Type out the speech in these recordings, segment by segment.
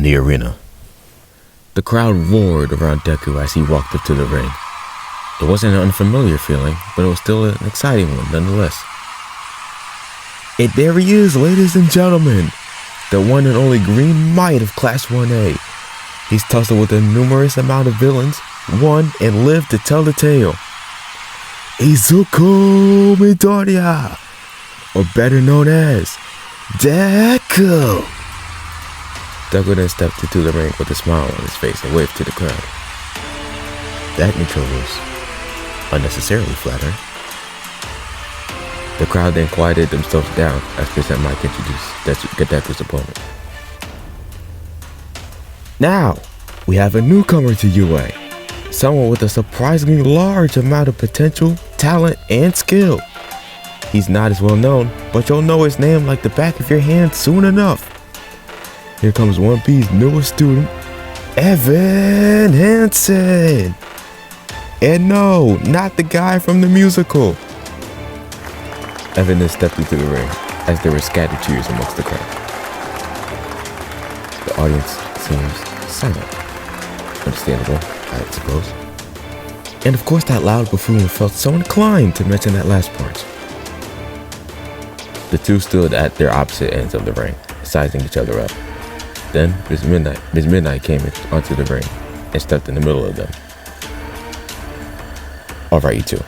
the arena. The crowd roared around Deku as he walked up to the ring. It wasn't an unfamiliar feeling, but it was still an exciting one nonetheless. And there he is, ladies and gentlemen, the one and only Green Might of Class 1A. He's tussled with a numerous amount of villains, won and lived to tell the tale. Izuku Midoriya, or better known as Deku. Deku then stepped into the ring with a smile on his face and waved to the crowd. That intro was unnecessarily flattering. The crowd then quieted themselves down as Present Mike introduced Deku's opponent. Now, we have a newcomer to UA, someone with a surprisingly large amount of potential, talent, and skill. He's not as well known, but you'll know his name like the back of your hand soon enough. Here comes One Piece's newest student, Evan Hansen. And no, not the guy from the musical. Evan then stepped into the ring as there were scattered cheers amongst the crowd. The audience seems silent. Understandable, I suppose. And of course that loud buffoon felt so inclined to mention that last part. The two stood at their opposite ends of the ring, sizing each other up. Then Ms. Midnight came onto the ring and stepped in the middle of them. Alright, you two.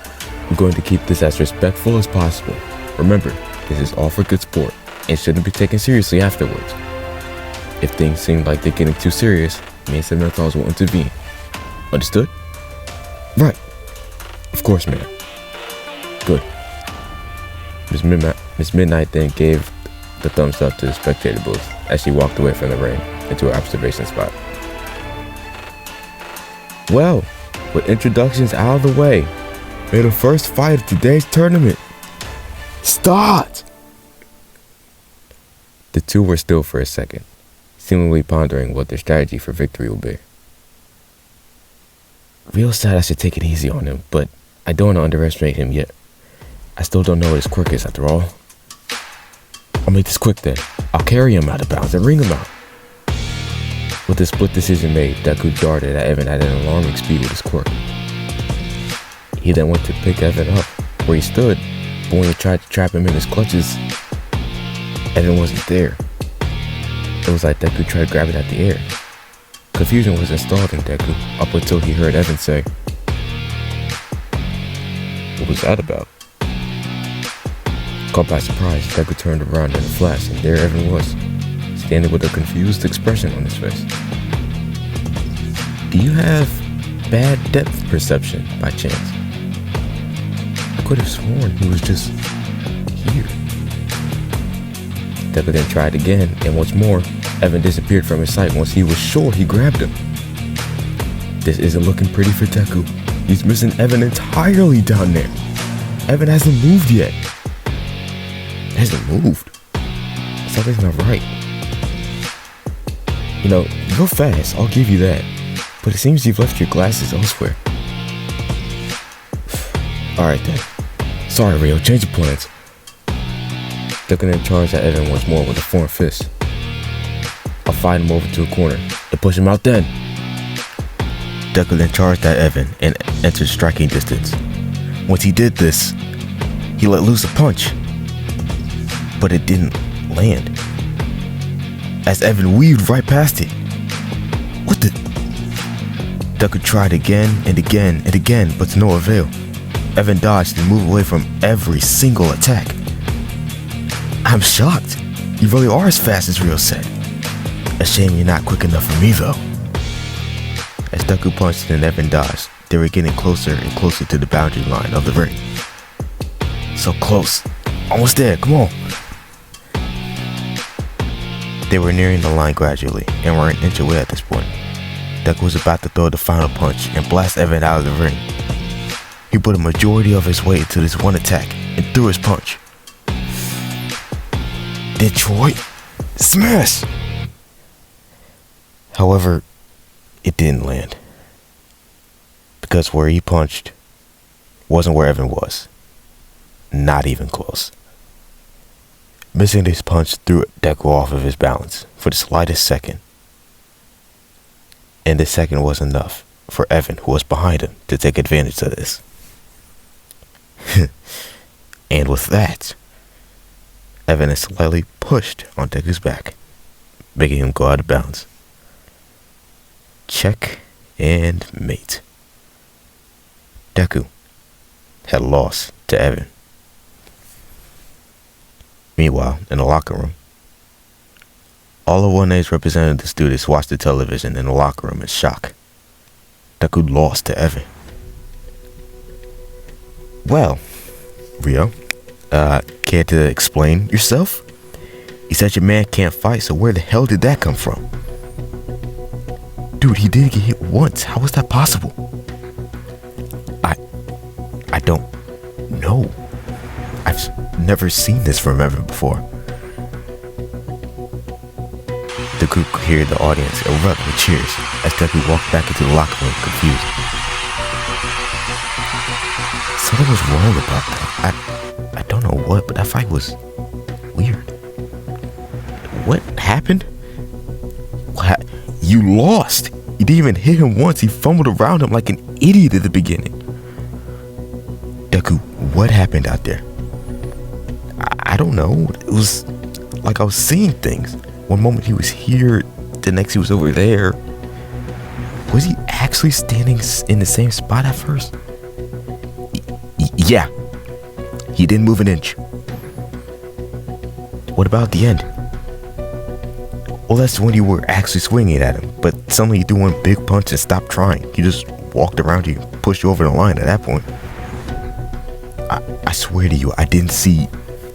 I'm going to keep this as respectful as possible. Remember, this is all for good sport and shouldn't be taken seriously afterwards. If things seem like they're getting too serious, me and some mentors will intervene. Understood? Right. Of course, ma'am. Good. Miss Midnight then gave the thumbs up to the spectator booth as she walked away from the ring into her observation spot. Well, with introductions out of the way, may the first fight of today's tournament start! The two were still for a second, seemingly pondering what their strategy for victory will be. Real said I should take it easy on him, but I don't want to underestimate him yet. I still don't know what his quirk is after all. I'll make this quick then. I'll carry him out of bounds and ring him out. With the split decision made, Deku darted at Evan at an alarming speed with his quirk. He then went to pick Evan up where he stood, but when he tried to trap him in his clutches, Evan wasn't there. It was like Deku tried to grab it at the air. Confusion was installed in Deku up until he heard Evan say, "What was that about?" Caught by surprise, Deku turned around in a flash, and there Evan was, standing with a confused expression on his face. Do you have bad depth perception by chance? I could have sworn he was just here. Deku then tried again, and once more, Evan disappeared from his sight once he was sure he grabbed him. This isn't looking pretty for Deku. He's missing Evan entirely down there. Evan hasn't moved yet. Hasn't moved? Something's not right. You know, you go fast, I'll give you that. But it seems you've left your glasses elsewhere. Alright then. Sorry, Rio, change of plans. Deku then charged at Evan once more with a foreign fist. I'll fight him over to a corner to push him out then. Deku then charged at Evan and entered striking distance. Once he did this, he let loose a punch. But it didn't land, as Evan weaved right past it. What the? Deku tried again and again and again, but to no avail. Evan dodged and moved away from every single attack. I'm shocked. You really are as fast as Rio said. A shame you're not quick enough for me though. As Deku punched and Evan dodged, they were getting closer and closer to the boundary line of the ring. So close. Almost there, come on. They were nearing the line gradually and were an inch away at this point. Deku was about to throw the final punch and blast Evan out of the ring. He put a majority of his weight into this one attack and threw his punch. Detroit, smash! However, it didn't land. Because where he punched wasn't where Evan was. Not even close. Missing this punch threw Deku off of his balance for the slightest second, And the second was enough for Evan, who was behind him, to take advantage of this. And with that, Evan is slightly pushed on Deku's back, making him go out of bounds. Check and mate. Deku had lost to Evan. Meanwhile, in the locker room, all of 1A's representative students watched the television in the locker room in shock. Deku lost to Evan. Well, Rio, care to explain yourself? You said your man can't fight, so where the hell did that come from? Dude, he did get hit once. How was that possible? I don't know. I've never seen this from Evan before. Deku could hear the audience erupt with cheers as Deku walked back into the locker room confused. Something was wrong about that. I don't know what, but that fight was weird. What happened? You lost. You didn't even hit him once. He fumbled around him like an idiot at the beginning. Deku, what happened out there? I don't know. It was like I was seeing things. One moment he was here, the next he was over there. Was he actually standing in the same spot at first? Yeah. He didn't move an inch. What about the end? Well, that's when you were actually swinging at him, but suddenly you threw one big punch and stopped trying. He just walked around you, pushed you over the line at that point. I swear to you, I didn't see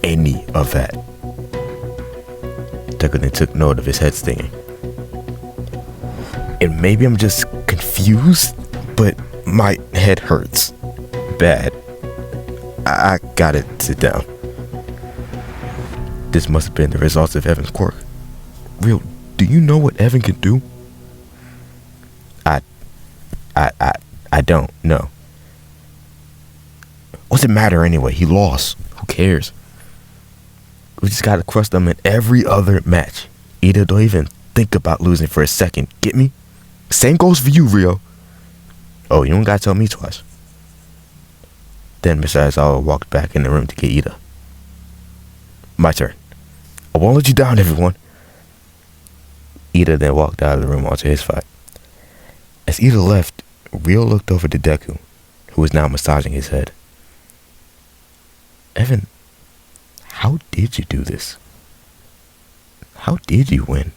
any of that. Deku then took note of his head stinging. And maybe I'm just confused, but my head hurts bad. I gotta sit down. This must have been the results of Evan's quirk. Real, do you know what Evan can do? I don't know. What's it matter anyway? He lost. Who cares? We just gotta crush them in every other match. Ida, don't even think about losing for a second. Get me? Same goes for you, Rio. Oh, you don't gotta tell me twice. Then Mr. Aizawa walked back in the room to get Ida. My turn. I won't let you down, everyone. Ida then walked out of the room onto his fight. As Ida left, Rio looked over to Deku, who was now massaging his head. Evan, how did you do this? How did you win?